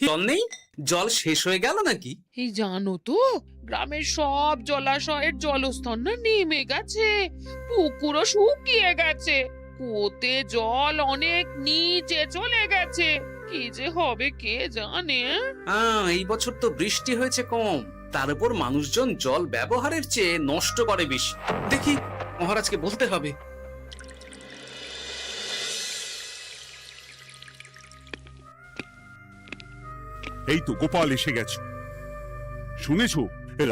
জল নেই? জল শেষ হয়ে গেল নাকি? এই জানো তো, গ্রামের সব জলাশয়ের জলস্তর না নেমে গেছে, পুকুরও শুকিয়ে গেছে, কুয়োতে জল অনেক নিচে চলে গেছে। কি যে হবে কে জানে। এই বছর তো বৃষ্টি হয়েছে কম, তার উপর মানুষজন জল ব্যবহারের চেয়ে নষ্ট করে বেশি। দেখি, মহারাজকে বলতে হবে। এই তো গোপাল এসে গেছে। শুনেছো,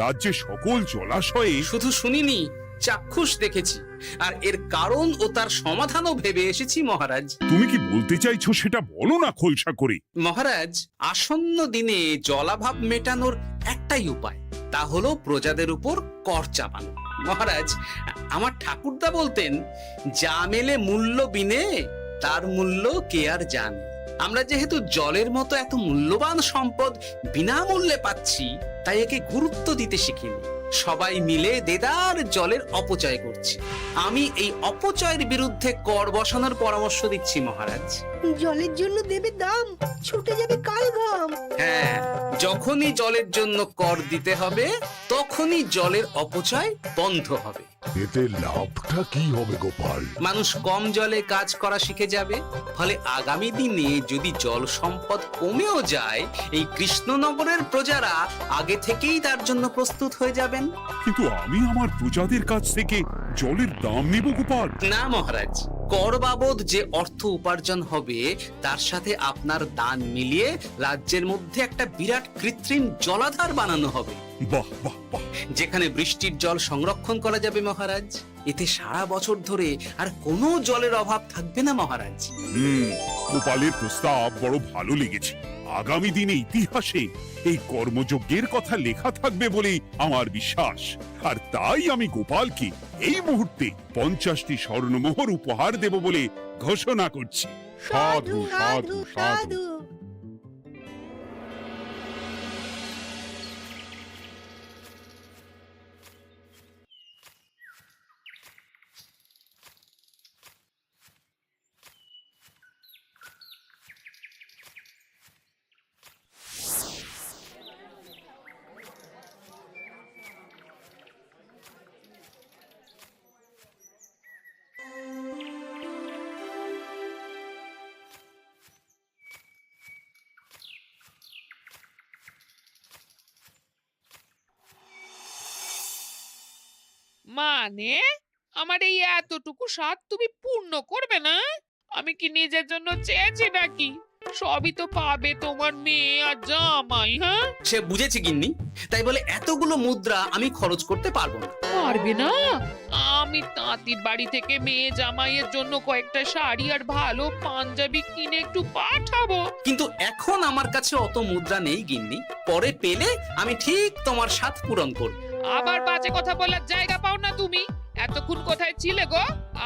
রাজ্যে সকল জলাশয়ে শুধু শুনিনি, চাক্ষুষ দেখেছি, আর এর কারণ ও তার সমাধানও ভেবে এসেছি মহারাজ। তুমি কি বলতে চাইছো সেটা বলো না খোলসা করে। মহারাজ, আসন্ন দিনে জলাভাব মেটানোর একটাই উপায়, তা হলো প্রজাদের উপর কর চাপানো। মহারাজ, আমার ঠাকুরদা বলতেন, যা মেলে মূল্য বিনে তার মূল্য কে আর জানে। আমরা যেহেতু জলের মতো এত মূল্যবান সম্পদ বিনামূল্যে পাচ্ছি, তাই একে গুরুত্ব দিতে শিখিনি। সবাই মিলে দেদার জলের অপচয় করছে। আমি এই অপচয়ের বিরুদ্ধে কর বসানোর পরামর্শ দিচ্ছি মহারাজ। জলের জন্য দেবে দাম, ছুটে যাবে কাল ঘাম। হ্যাঁ, যখনই জলের জন্য কর দিতে হবে, তখনই জলের অপচয় বন্ধ হবে। এতে লাভটা কি হবে গোপাল? মানুষ কম জলে কাজ করা শিখে যাবে, ফলে আগামী দিনে যদি জল সম্পদ কমেও যায়, এই কৃষ্ণনগরের প্রজারা আগে থেকেই তার জন্য প্রস্তুত হয়ে যাবেন। কিন্তু আমি আমার প্রজাদের কাছ থেকে জলের দাম নেব গোপাল? না মহারাজ, কর বাবদ যে অর্থ উপার্জন হবে, তার সাথে আপনার দান মিলিয়ে রাজ্যের মধ্যে একটা বিরাট কৃত্রিম জলাধার বানানো হবে। বাহ বাহ বাহ! যেখানে বৃষ্টির জল সংরক্ষণ করা যাবে মহারাজ। এতে সারা বছর ধরে আর কোনো জলের অভাব থাকবে না মহারাজ। গোপালের প্রস্তাব বড় ভালো লেগেছে। আগামী দিনে ইতিহাসে এই কর্মযজ্ঞের কথা লেখা থাকবে বলেই আমার বিশ্বাস। আর তাই আমি গোপালকে এই মুহূর্তে 50টি স্বর্ণমোহর উপহার দেব বলে ঘোষণা করছি। সাধু সাধু সাধু। মানে আমার এই এতটুকু স্বাদ তুমি পূর্ণ করবে না? আমি কি নিজের জন্য চেয়েছি নাকি? সবই তো পাবে তোমার মেয়ে আর জামাই। হ্যাঁ, সে বুঝেছি গিন্নি, তাই বলে এতগুলো মুদ্রা আমি খরচ করতে পারবো না। পারবে না? আমি তাঁতির বাড়ি থেকে মেয়ে জামাইয়ের জন্য কয়েকটা শাড়ি আর ভালো পাঞ্জাবি কিনে একটু পাঠাবো। কিন্তু এখন আমার কাছে অত মুদ্রা নেই গিন্নি, পরে পেলে আমি ঠিক তোমার স্বাদ পূরণ করব। আবার বাজে কথা বলার জায়গা পাও না তুমি। এতক্ষণ কোথায় ছিলে গো?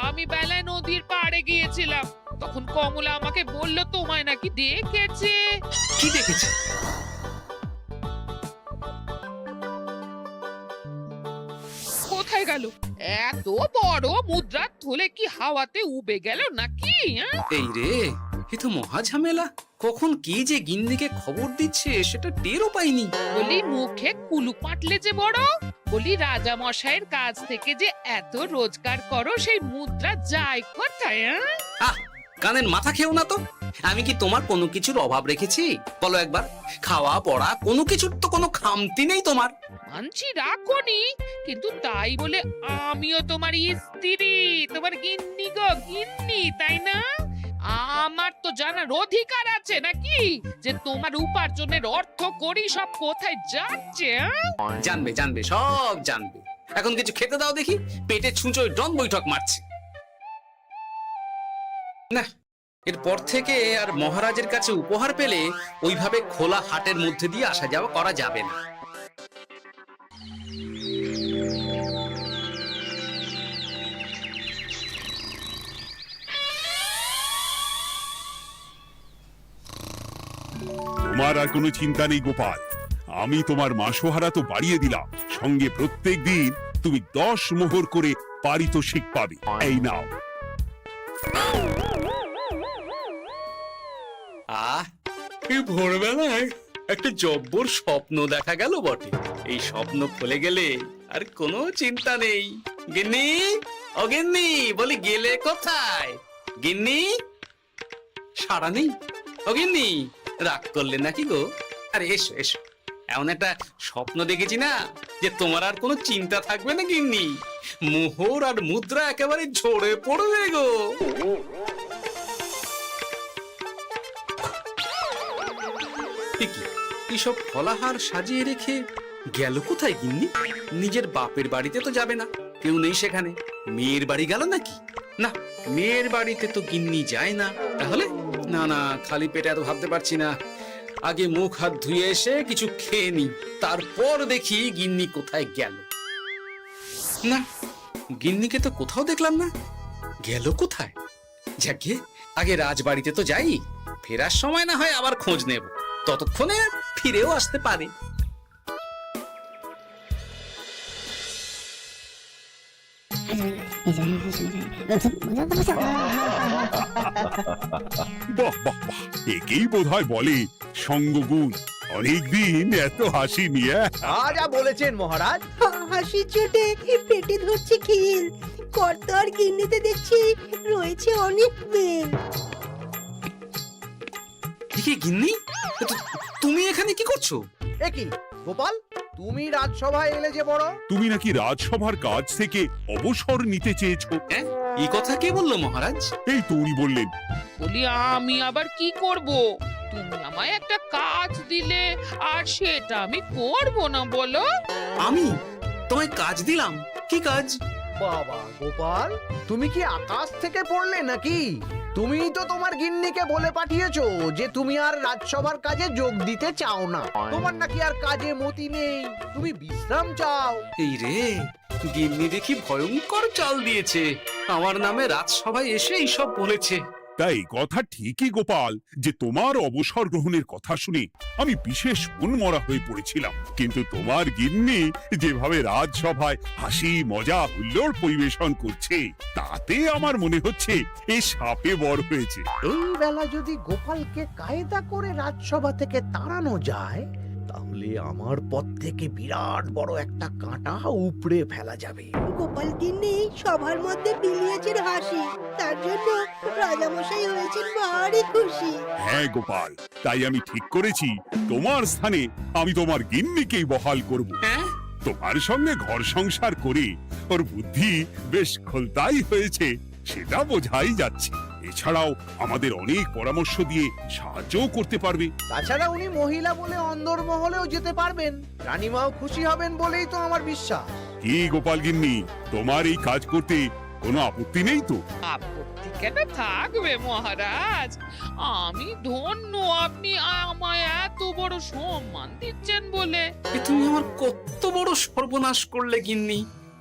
আমি বেলায় নদীর পাড়ে গিয়েছিলাম, তখন কমলা আমাকে বলল তোমায় নাকি দেখেছে। কি দেখেছি? কোথায় গেল? এত বড় মুদ্রার থলে কি হাওয়াতে উবে গেল নাকি? এই রে, এ তো মহা ঝামেলা। কখন কি যে গিন্নিকে খবর দিচ্ছে সেটা টেরও পাইনি। বলি মুখে কুলু পাটলে যে বড়, বলি রাজা মশাইয়ের কাছ থেকে যে এত রোজগার করো, সেই মুদ্রা যায় কোথায়? আহ, কানের মাথা খেও না তো। আমি কি তোমার কোনো কিছুর অভাব রেখেছি? বলো একবার। খাওয়া পড়া কোনো কিছুর তো কোনো খামতি নেই তোমার। মানছি রাখোনি, কিন্তু তাই বলে আমিও তোমার স্ত্রী, তোমার গিন্নি গো গিন্নি, তাই না? আমার তো জানার অধিকার আছে নাকি যে তোমার উপার্জনের অর্থ করি সব কোথায় যাচ্ছে? জানবে জানবে, সব জানবে। এখন কিছু খেতে দাও দেখি, পেটে ছুঁচোয় ডন বৈঠক মারছে। না, এরপর থেকে আর মহারাজের কাছে উপহার পেলে ওইভাবে খোলা হাটের মধ্যে দিয়ে আসা যাওয়া করা যাবে না। তোমার আর কোনো চিন্তা নেই গোপাল। আমি তোমার মাসোহারা তো বাড়িয়ে দিলাম, সঙ্গে প্রত্যেক দিন তুমি 10 মোহর করে পারিতোষিক পাবে। এই নাও। এই ভোরবেলায় একটা জব্বর স্বপ্ন দেখা গেল বটে। এই স্বপ্ন ফলে গেলে আর কোনো চিন্তা নেই। গিন্নি, ও গিন্নি, বলি গেলে কোথায়? গিন্নি, সাড়া নেই। ও গিন্নি, রাগ করলে নাকি গো? আরে এসো এসো, এমন একটা স্বপ্ন দেখেছি না যে তোমার আর কোনো চিন্তা থাকবে না গিন্নি। মোহর আর মুদ্রা একেবারে ঝরে পড়বে গো। এইসব ফলাহার সাজিয়ে রেখে গেল কোথায় গিন্নি? নিজের বাপের বাড়িতে তো যাবে না, কেউ নেই সেখানে। মেয়ের বাড়ি গেল নাকি? না, মেয়ের বাড়িতে তো গিন্নি যায় না। তাহলে না না, খালি পেটে এত ভাবতে পারছি না। আগে মুখ হাত ধুয়ে এসে কিছু খেয়ে নি, তারপর দেখি গিন্নি কোথায় গেল। না, গিন্নিকে তো কোথাও দেখলাম না। গেল কোথায়? যাকে আগে রাজবাড়িতে তো যাই, ফেরার সময় না হয় আবার খোঁজ নেব, ততক্ষণে ফিরেও আসতে পারে। বাহ বাহ বাহ, একেই বোধহয় বলে সঙ্গগুণ। অনেকদিন এত হাসি নিয়ে। যা বলেছেন মহারাজ। হাসির চোটে পেটে ধরছে খিল। কর্তা আর গিন্নিতে দেখছি রয়েছে অনেক মেল। কি গিন্নি, তুমি এখানে কি করছো? এ কি গোপাল, তুমি রাজসভায় এলে যে বড়? তুমি নাকি রাজসভার কাজ থেকে অবসর নিতে চেয়েছো? হ্যাঁ, এই কথা কে বললো মহারাজ? এই তো উনি বললেন। বলি আমি আবার কি করব? তুমি আমায় একটা কাজ দিলে আর সেটা আমি করব না বলো? আমি তোমায় কাজ দিলাম? কি কাজ? বাবা গোপাল, তুমি কি আকাশ থেকে পড়লে নাকি? তুমিই তো তোমার গিন্নিকে বলে পাঠিয়েছো যে তুমি আর রাজসভার কাজে যোগ দিতে চাও না। তোমার নাকি আর কাজে মতি নেই, তুমি বিশ্রাম চাও। এই রে, গিন্নি দেখি ভয়ঙ্কর চাল দিয়েছে। আমার নামে রাজসভায় এসে এইসব বলেছে। তাই কথা ঠিকই গোপাল, যে তোমার অবসর গ্রহণের কথা শুনে আমি বিশেষ মনমরা হয়ে পড়েছিলাম। কিন্তু তোমার গিন্নি যেভাবে রাজসভায় হাসি মজা হুল্লোড় পরিবেশন করছে, তাতে আমার মনে হচ্ছে এ সাপে বড় হয়েছে। এই বেলা যদি গোপালকে কায়দা করে রাজসভা থেকে তাড়ানো যায়, তাহলে আমার পথ থেকে বিরাট বড় একটা কাঁটা উপড়ে ফেলা যাবে। গোপাল গিন্নি সবার মধ্যে বিলিয়েছেন হাসি, তার জন্য রাজামশাই হয়েছেন ভারী খুশি। হ্যাঁ গোপাল, তাই আমি ঠিক করেছি তোমার স্থানে আমি তোমার গিন্নিকেই বহাল করব। হ্যাঁ, তোমার সঙ্গে ঘর সংসার করে ওর বুদ্ধি বেশ খোলতাই হয়েছে, সেটা বোঝাই যাচ্ছে। এছাড়াও আমাদের অনেক পরামর্শ দিয়ে সাহায্যও করতে পারবে। তাছাড়া উনি মহিলা বলে অন্দরমহলেও যেতে পারবেন, রানীমাও খুশি হবেন বলেই তো আমার বিশ্বাস। কি গোপাল গিন্নি, তোমার এই কাজ করতে কোনো আপত্তি নেই তো? আপত্তি কেন থাকবে মহারাজ? আমি ধন্য আপনি আমায় এত বড় সম্মান দিচ্ছেন বলে। এ তুমি আমার কত বড় সর্বনাশ করলে গিন্নি।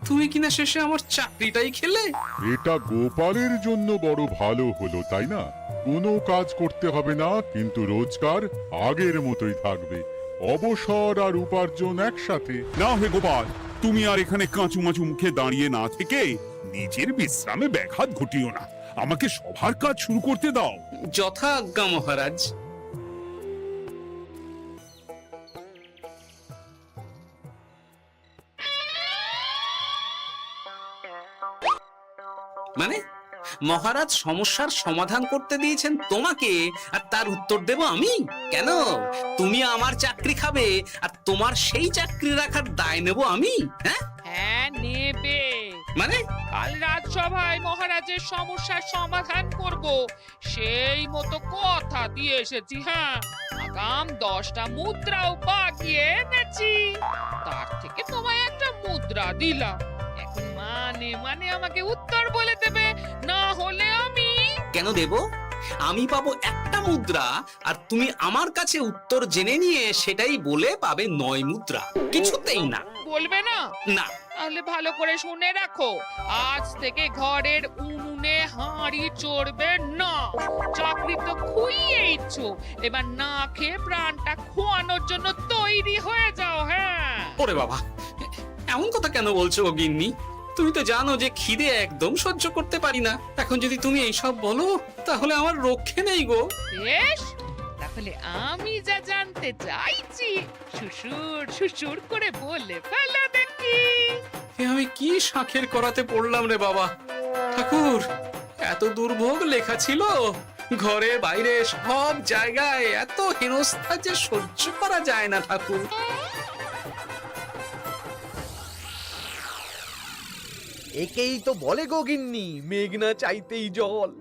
তুমি কিনা শেষে আমার চাকরিটাই খেলে। এটা গোপালের জন্য বড় ভালো হলো, তাই না? কোনো কাজ করতে হবে না, কিন্তু রোজগার আগের মতোই থাকবে। অবসর আর উপার্জন একসাথে। না হে গোপাল, তুমি আর এখানে কাঁচুমাচু মুখে দাঁড়িয়ে না থেকে নিজের বিশ্রামে ব্যাঘাত ঘটিও না। আমাকে সবার কাজ শুরু করতে দাও। যথা আজ্ঞা মহারাজ। মানে মহারাজ সমস্যার সমাধান করতে দিয়েছেন তোমাকে, আর তার উত্তর দেব আমি? কেন? তুমি আমার চাকরি খাবে আর তোমার সেই চাকরি রাখার দায় নেব আমি? হ্যাঁ হ্যাঁ নেবে। মানে কাল রাজসভায় মহারাজের সমস্যার সমাধান করব, সেই মতো কথা দিয়ে এসেছি। হ্যাঁ, আগাম 10টা মুদ্রাও বাগিয়ে এনেছি। তার থেকে তোমায় একটা মুদ্রা দিলাম। এখন মানে মানে আমাকে উত্তর বলে দেবে, না হলে আমি কেন দেব? আমি পাবো একটা মুদ্রা, আর তুমি আমার কাছে উত্তর জেনে নিয়ে সেটাই বলে পাবে 9 মুদ্রা। কিছুতেই না। বলবে না? না। তাহলে ভালো করে শুনে রাখো, আজ থেকে ঘরের উনুনে হাঁড়ি চড়বে না। চাকরি তো খুইয়েইছো, এবার না খেয়ে প্রাণটা খোয়ানোর জন্য তৈরি হয়ে যাও। হ্যাঁ। ওরে বাবা, এমন কথা কেন বলছো গো গিন্নি? তুমি তো জানো যে খিদে একদম সহ্য করতে পারি না। এখন যদি তুমি এইসব বলো, তাহলে আমার রক্ষে নেই গো। বেশ, দেখো তাহলে আমি যা জানতে চাইছি সুসুর সুসুর করে বলে ফেলো দেখি। এ আমি কি শাঁখের করাতে পড়লাম রে বাবা! ঠাকুর, এত দুর্ভোগ লেখা ছিল, ঘরে বাইরে সব জায়গায় এত হেনস্থা যে সহ্য করা যায় না ঠাকুর। একেই তো বলে গো গিন্নি, মেঘ না চাইতেই জল।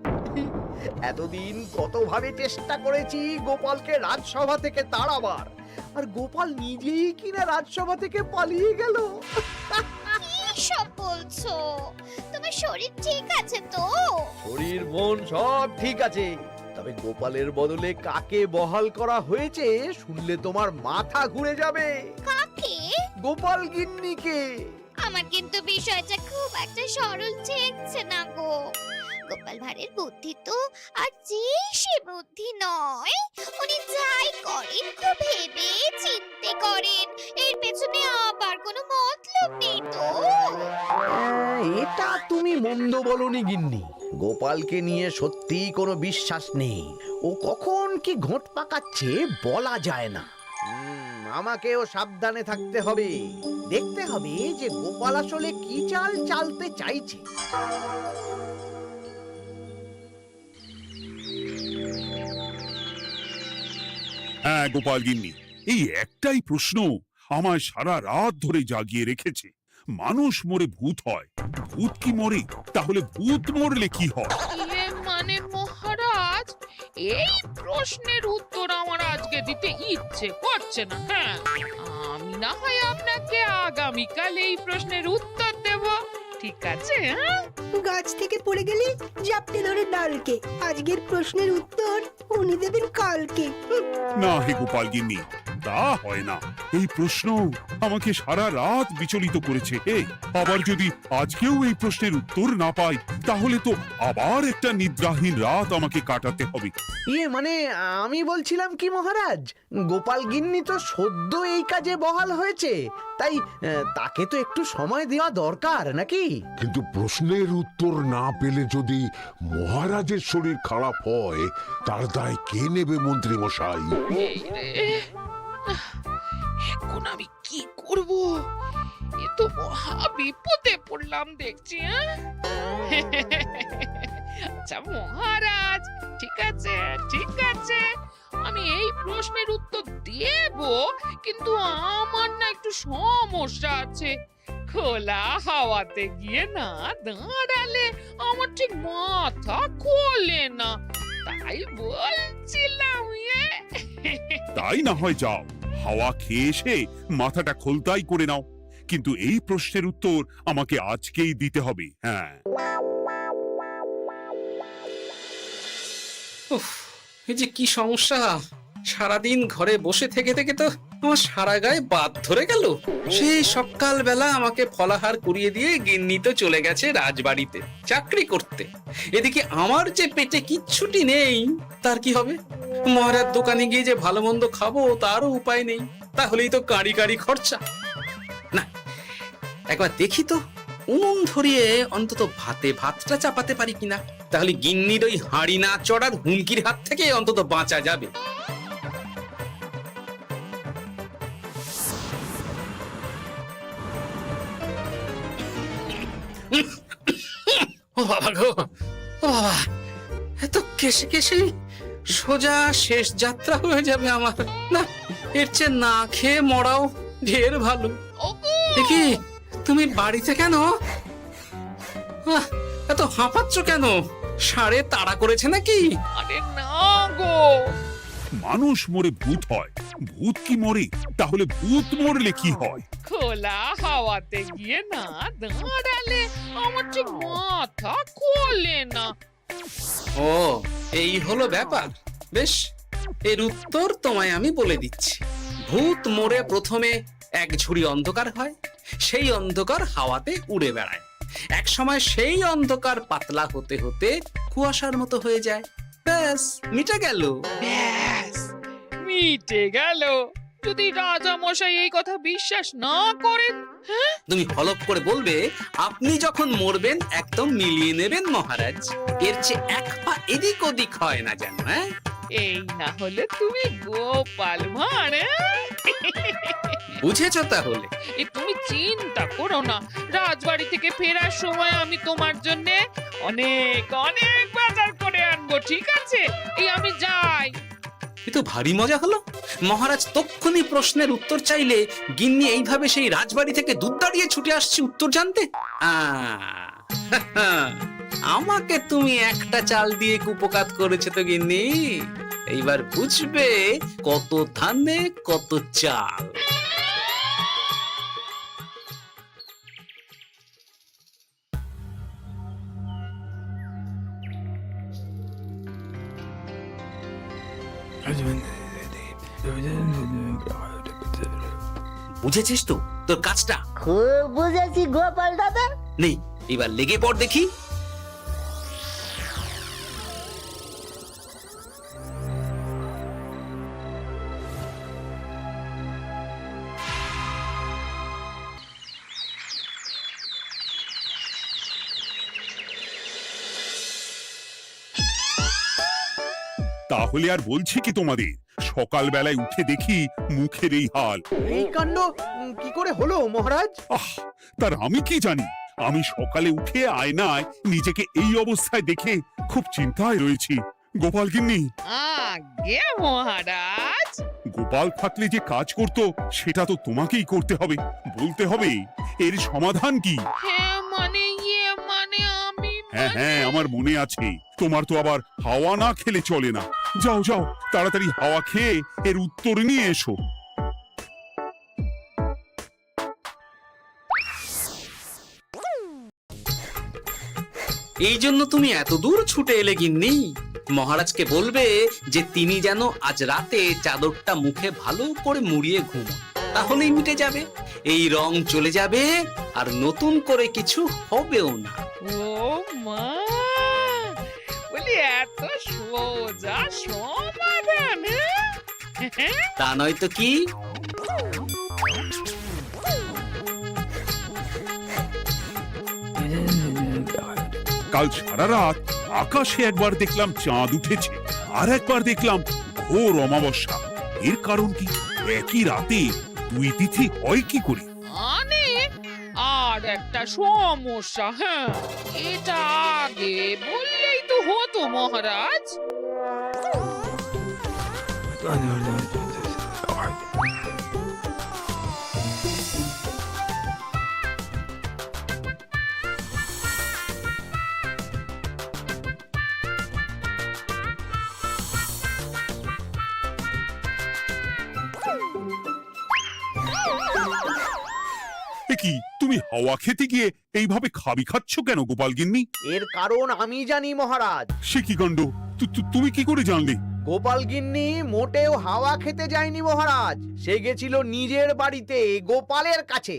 এতদিন কতভাবে চেষ্টা করেছি গোপালকে রাজসভা থেকে তাড়াবার, আর গোপাল নিজেই কিনা রাজসভা থেকে পালিয়ে গেল। সব বলছো? তোমার শরীর ঠিক আছে তো? শরীর মন সব ঠিক আছে, তবে গোপালের বদলে কাকে বহাল করা হয়েছে শুনলে তোমার মাথা ঘুরে যাবে। কাকে? গোপাল গিন্নিকে। আমার কিন্তু বিষয়টা খুব একটা সরল ঠেকছে না গো। গোপাল ভাঁড়ের বুদ্ধি তো আর যে সে বুদ্ধি নয়। উনি যাই করেন খুব ভেবে চিন্তে করেন, এর পেছনে আবার কোনো মতলব নেই তো। এটা তুমি মন্দ বলনি গিন্নি, গোপালকে নিয়ে সত্যি কোনো বিশ্বাস নেই। ও কখন কি ঘোট পাকাচ্ছে বলা যায় না। আমাকেও সাবধানে থাকতে হবে, দেখতে হবে যে গোপাল আসলে কি চাল চালতে চাইছে। হ্যাঁ গোপাল গিন্নি, এই একটাই প্রশ্ন আমায় সারা রাত ধরে জাগিয়ে রেখেছে। মানুষ মরে ভূত হয়, ভূত কি মরে? তাহলে ভূত মরলে কি হয়? ইয়ে মানে মহারাজ, এই প্রশ্নের উত্তর আমার আজকে দিতে ইচ্ছে করছে না। হ্যাঁ, আমি না হয় আপনাকে আগামীকাল এই প্রশ্নের উত্তর দেব, ঠিক আছে? হ্যাঁ, গাছ থেকে পড়ে গেলে জাপটে ধরে ডালকে। আজকের প্রশ্নের উত্তর উনি দেবেন কালকে। না হে গোপাল গিন্নি, তা হয় না। এই প্রশ্ন আমাকে সারা রাত বিচলিত করেছে। আবার যদি আজকেও এই প্রশ্নের উত্তর না পাই, তাহলে তো আবার একটা নিদ্রাহীন রাত আমাকে কাটাতে হবে। ইয়ে মানে আমি বলছিলাম কি মহারাজ, গোপাল গিন্নি তো সদ্য এই কাজে বহাল হয়েছে, তাই তাকে তো একটু সময় দেওয়া দরকার নাকি? কিন্তু প্রশ্নের উত্তর না পেলে যদি মহারাজের শরীর খারাপ হয়, তার দায় কে নেবে মন্ত্রী মশাই? এই রে, এখন আমি কি করব? এ তো মহা বিপদে পড়লাম দেখছি। আচ্ছা মহারাজ, ঠিক আছে ঠিক আছে, আমি এই প্রশ্নের উত্তর দেব, কিন্তু আমার না একটু সমস্যা আছে। খোলা হাওয়াতে গিয়ে না দাঁড়ালে আমার ঠিক মাথা খোলে না, তাই বলছিলাম। তাই না হয় যাও, হাওয়া খেয়ে এসে মাথাটা খোলতাই করে নাও, কিন্তু এই প্রশ্নের উত্তর আমাকে আজকেই দিতে হবে। হ্যাঁ, উফ, এই যে কি সমস্যা! সারাদিন ঘরে বসে থেকে থেকে তো আমার সারা গায়ে বাদ ধরে গেল। সেই সকালবেলা আমাকে ফলাহার করিয়ে দিয়ে গিন্নি তো চলে গেছে রাজবাড়িতে চাকরি করতে। এদিকে আমার যে পেটে কিচ্ছুটি নেই, তার কি হবে? মহারাজ দোকানে গিয়ে যে ভালো মন্দ খাবো তারও উপায় নেই, তাহলেই তো কাঁড়ি কাঁড়ি খরচা। না, একবার দেখি তো উনুন ধরিয়ে অন্তত ভাতটা চাপাতে পারি কিনা, তাহলে গিন্নির ওই হাঁড়ি না চড়ার হুমকির হাত থেকে অন্তত বাঁচা যাবে। ও বাবা গো, ও বাবা, এত কেসে কেসে সোজা শেষ যাত্রা হয়ে যাবে আমার। না, এর চেয়ে না খেয়ে মরাও ঢের ভালো। দেখি তুমি বাড়িতে কেন? এত হাঁপাচ্ছ কেন? সাড়ে তাড়া করেছে নাকি? আরে না গো, মানুষ মরে ভূত হয়, ভূত কি মরে? তাহলে ভূত মরলে কি হয়? খোলা হাওয়াতে গিয়ে না দাঁড়ালে আমার ঠিক মাথা খোলে না। ও, এই হলো ব্যাপার। বেশ, এর উত্তর তোমায় আমি বলে দিচ্ছি। ভূত মরে প্রথমে এক ঝুড়ি অন্ধকার হয়, সেই অন্ধকার হাওয়াতে উড়ে বেড়ায়। এক সময় সেই অন্ধকার পাতলা হতে হতে কুয়াশার মতো হয়ে যায়। ব্যাস, মিটে গেল। ব্যাস, মিটে গেল। যদি রাজা মশাই এই কথা বিশ্বাস না করেন, তুমি হলপ করে বলবে আপনি যখন মরবেন একদম মিলিয়ে নেবেন মহারাজ, এর চেয়ে এক পা এদিক ওদিক হয় না যেন। হ্যাঁ, এই না হলে তুমি গোপাল ভাঁড় বুঝেছো তাহলে? এই তুমি চিন্তা করো না, রাজবাড়ি থেকে ফেরার সময় আমি তোমার জন্য অনেক অনেক বাজার করে আনবো, ঠিক আছে? এই আমি যাই। এ তো ভারী মজা হলো। মহারাজ তক্ষুনি প্রশ্নের উত্তর চাইলে গিন্নি এইভাবে সেই রাজবাড়ি থেকে দুধ দাঁড়িয়ে ছুটে আসছে উত্তর জানতে। আমাকে তুমি একটা চাল দিয়ে কুপকাত করেছো তো গিন্নি। এইবার বুঝবে কত ধানে কত চাল। বুঝেছিস তো তোর কাজটা? খুব বুঝেছি গোপাল দাদা। নেই, এবার লেগে পড় দেখি। তাহলে আর বলছি কি তোমাদের, সকালবেলায় উঠে দেখি মুখের এই হাল। এই কাণ্ড কি করে হলো মহারাজ? আহ, তার আমি কি জানি। আমি সকালে উঠে আয়নায় নিজেকে এই অবস্থায় দেখে খুব চিন্তায় রয়েছি। গোপাল গিন্নি, আগে মহারাজ, গোপাল থাকলে যে কাজ করতো সেটা তো তোমাকেই করতে হবে, বলতে হবে এর সমাধান কি। হ্যাঁ মানে আমি হ্যাঁ হ্যাঁ, আমার মনে আছে। তোমার তো আবার হাওয়া না খেলে চলে না। যাও যাও, তাড়াতাড়ি হাওয়া খেয়ে এর উত্তর নিয়ে এসো। এই জন্য তুমি এত দূর ছুটে এলে গিন্নি? মহারাজকে বলবে যে তিনি যেন আজ রাতে চাদরটা মুখে ভালো করে মুড়িয়ে ঘুমোন, তাহলেই মিটে যাবে। এই রং চলে যাবে আর নতুন করে কিছু হবেও না। ও মা, বলি এত সোজা সমাধান? হ্যাঁ? তা নয় তো কি? কাল সারা রাত আকাশে একবার দেখলাম চাঁদ উঠেছে, আর একবার দেখলাম ঘোর অমাবস্যা। এর কারণ কি? একই রাতে দুই তিথি হয় কি করে? মানে আর একটা সমস্যা, হ্যাঁ, এটা আগে বললেই তো হতো মহারাজ। এ কি, তুমি হাওয়া খেতে গিয়ে এইভাবে খাবি খাচ্ছ কেন গোপাল গিন্নি? এর কারণ আমি জানি মহারাজ। সে কি কাণ্ড! তুমি কি করে জানলে? গোপাল গিন্নি মোটেও হাওয়া খেতে যায়নি মহারাজ, সে গেছিল নিজের বাড়িতে গোপালের কাছে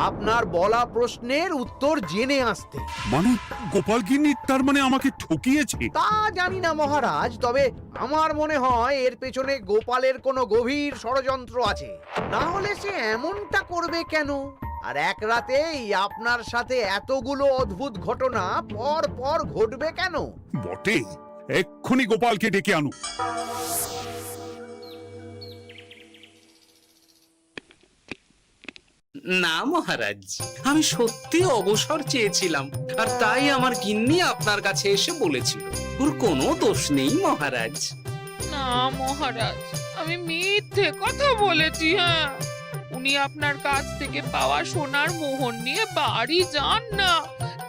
আপনার বলা প্রশ্নের উত্তর জেনে আসতে। মানে গোপাল গিন্নি তার মানে আমাকে ঠকিয়েছে? তা জানি না মহারাজ, তবে আমার মনে হয় এর পেছনে গোপালের কোনো গভীর ষড়যন্ত্র আছে, না হলে সে এমনটা করবে কেন? আর এক রাতেই আপনার সাথে এতগুলো অদ্ভুত ঘটনা পর পর ঘটবে কেন? বটে, এক্ষুনি গোপালকে ডেকে আনো। না মহারাজ, আমি সত্যি অবসর চেয়েছিলাম, আর তাই আমার গিন্নি আপনার কাছে এসে বলেছিল। ওর কোনো দোষ নেই মহারাজ। না মহারাজ, আমি মিথ্যে কথা বলেছি। হ্যাঁ, উনি আপনার কাছ থেকে পাওয়া সোনার মোহর নিয়ে বাড়ি যান না,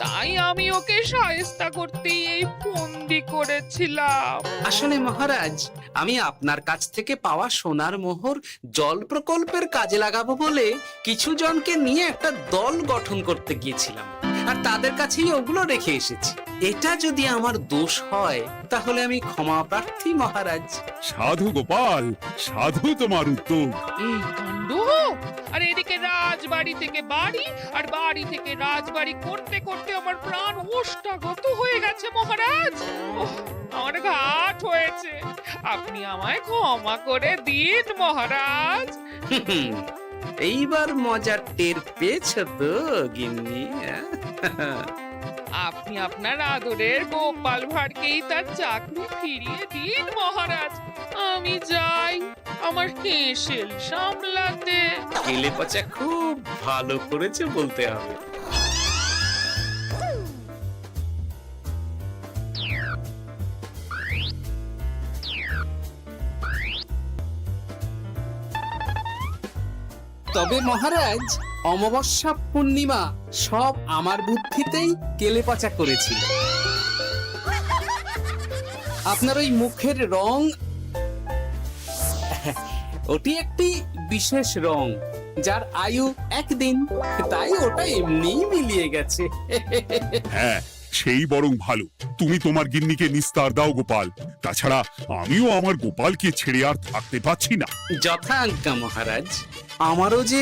তাই আমি ওকে শায়েস্তা করতে এই ফন্দি করেছিলাম। আসলে মহারাজ, আমি আপনার কাছ থেকে পাওয়া সোনার মোহর জল প্রকল্পের কাজে লাগাবো বলে কিছু জনকে নিয়ে একটা দল গঠন করতে গিয়েছিলাম, আর তাদের কাছেই ওগুলো রেখে এসেছি। এটা যদি আমার দোষ হয় তাহলে আমি ক্ষমা প্রার্থী মহারাজ। সাধু গোপাল, সাধু তোমার উত্তর। এই কাণ্ড! আর এদিকে রাজবাড়ি থেকে বাড়ি, আর বাড়ি থেকে রাজবাড়ি করতে করতে আমার প্রাণ ওষ্ঠাগত হয়ে গেছে মহারাজ। ওহ, আমার ঘাট হয়েছে, আপনি আমায় ক্ষমা করে দিন মহারাজ। এইবার মজার টের পেয়েছ তো গিন্নি? আপনি আপনার আদরের গোপাল ভাঁড়কেই তার চাকরি ফিরিয়ে দিন মহারাজ। আমি যাই আমার হেসেল সামলাতে। কেলে পচা খুব ভালো করেছে বলতে হবে। তবে মহারাজ, অমাবস্যা পূর্ণিমা সব আমার বুদ্ধিতেই কেলেপচা করেছিল। আপনার ওই মুখের রং, ওটি একটি বিশেষ রং যার আয়ু একদিন, তাই ওটা এমনিই মিলিয়ে গেছে। হ্যাঁ, সেই বরং ভালো। তুমি তোমার গিন্নিকে নিস্তার দাও গোপাল। তাছাড়া আমিও আমার গোপালকে ছেড়ে আর থাকতে পারছি না। যথা আজ্ঞা মহারাজ। আমারও যে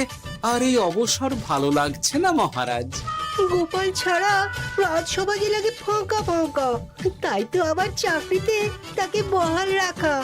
আর এই অবসর ভালো লাগছে না মহারাজ। গোপাল ছাড়া রাজসভা যে লাগে ফাঁকা ফাঁকা, তাই তো আবার চাকরিতে তাকে বহাল রাখা।